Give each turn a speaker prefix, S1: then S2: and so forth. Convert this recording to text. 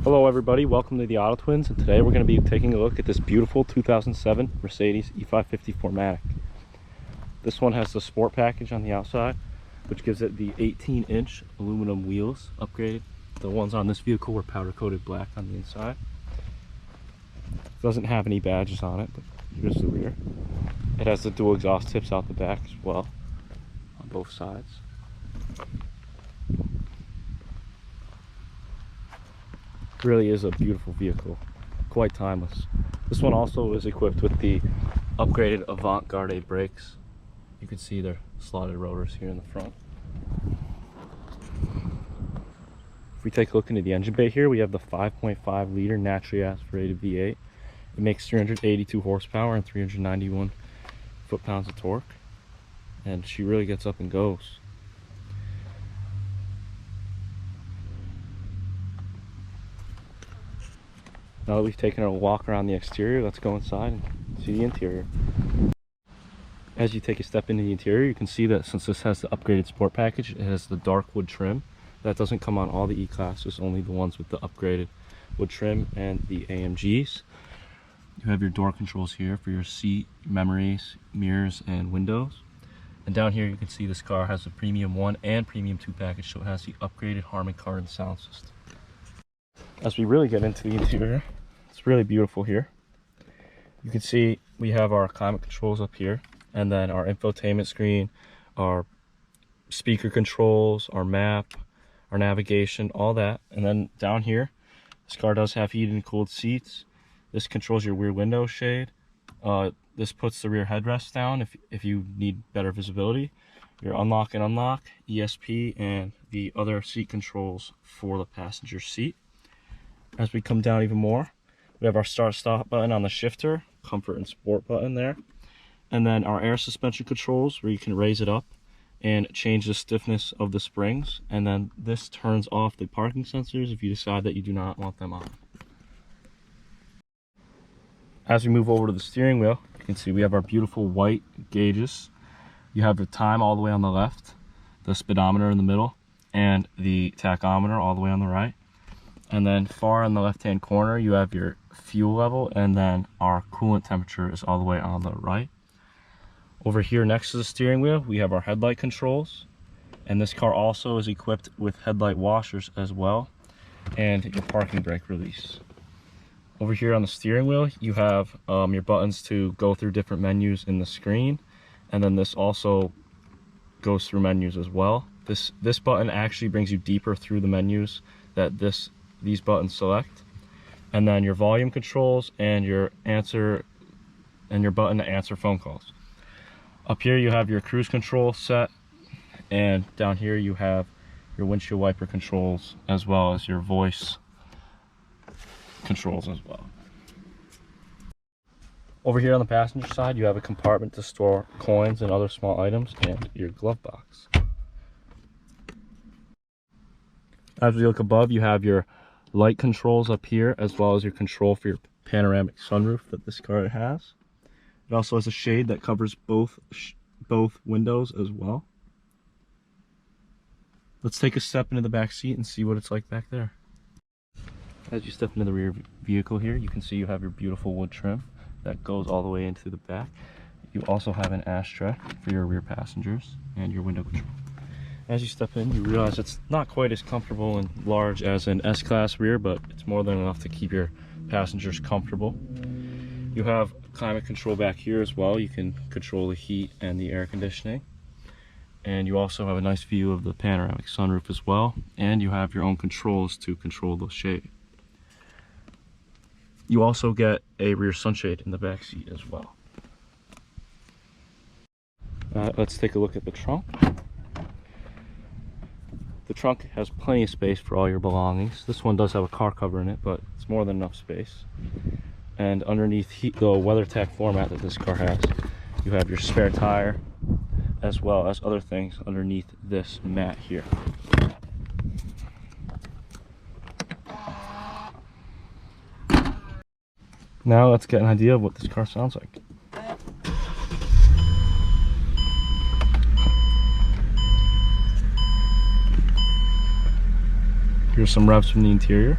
S1: Hello everybody, welcome to the Auto Twins, and today we're going to be taking a look at this beautiful 2007 Mercedes E550 4MATIC. This one has the sport package on the outside, which gives it the 18-inch aluminum wheels upgraded. The ones on this vehicle were powder coated black on the inside. It doesn't have any badges on it, but here's the rear. It has the dual exhaust tips out the back as well, on both sides. Really is a beautiful vehicle, quite timeless. This one also is equipped with the upgraded avant-garde brakes. You can see their slotted rotors here in the front. If we take a look into the engine bay here, we have the 5.5 liter naturally aspirated V8. It makes 382 horsepower and 391 foot-pounds of torque, and she really gets up and goes. Now that we've taken a walk around the exterior, let's go inside and see the interior. As you take a step into the interior, you can see that since this has the upgraded sport package, it has the dark wood trim. That doesn't come on all the E-classes, only the ones with the upgraded wood trim and the AMGs. You have your door controls here for your seat, memories, mirrors, and windows. And down here you can see this car has a Premium 1 and Premium 2 package, so it has the upgraded Harman Kardon sound system. As we really get into the interior, it's really beautiful here. You can see we have our climate controls up here, and then our infotainment screen, our speaker controls, our map, our navigation, all that. And then down here, this car does have heated and cooled seats. This controls your rear window shade. This puts the rear headrest down if you need better visibility. Your unlock and unlock, ESP, and the other seat controls for the passenger seat. As we come down even more, we have our start stop button on the shifter, comfort and sport button there, and then our air suspension controls where you can raise it up and change the stiffness of the springs, and then this turns off the parking sensors if you decide that you do not want them on. As we move over to the steering wheel, you can see we have our beautiful white gauges. You have the time all the way on the left, the speedometer in the middle, and the tachometer all the way on the right. And then far in the left-hand corner, you have your fuel level, and then our coolant temperature is all the way on the right. Over here next to the steering wheel, we have our headlight controls. And this car also is equipped with headlight washers as well, and your parking brake release. Over here on the steering wheel, you have your buttons to go through different menus in the screen. And then this also goes through menus as well. This button actually brings you deeper through the menus that these buttons select, and then your volume controls and your button to answer phone calls. Up here you have your cruise control set, and down here you have your windshield wiper controls as well as your voice controls as well. Over here on the passenger side, you have a compartment to store coins and other small items, and your glove box. As we look above, you have your light controls up here, as well as your control for your panoramic sunroof that this car has. It also has a shade that covers both windows as well. Let's take a step into the back seat and see what it's like back there. As you step into the rear vehicle here, you can see you have your beautiful wood trim that goes all the way into the back. You also have an ashtray for your rear passengers and your window control. As you step in, you realize it's not quite as comfortable and large as an S-Class rear, but it's more than enough to keep your passengers comfortable. You have climate control back here as well. You can control the heat and the air conditioning. And you also have a nice view of the panoramic sunroof as well. And you have your own controls to control the shade. You also get a rear sunshade in the back seat as well. Let's take a look at the trunk. The trunk has plenty of space for all your belongings. This one does have a car cover in it, but it's more than enough space. And underneath the WeatherTech floor mat that this car has, you have your spare tire, as well as other things underneath this mat here. Now let's get an idea of what this car sounds like. Here's some revs from the interior.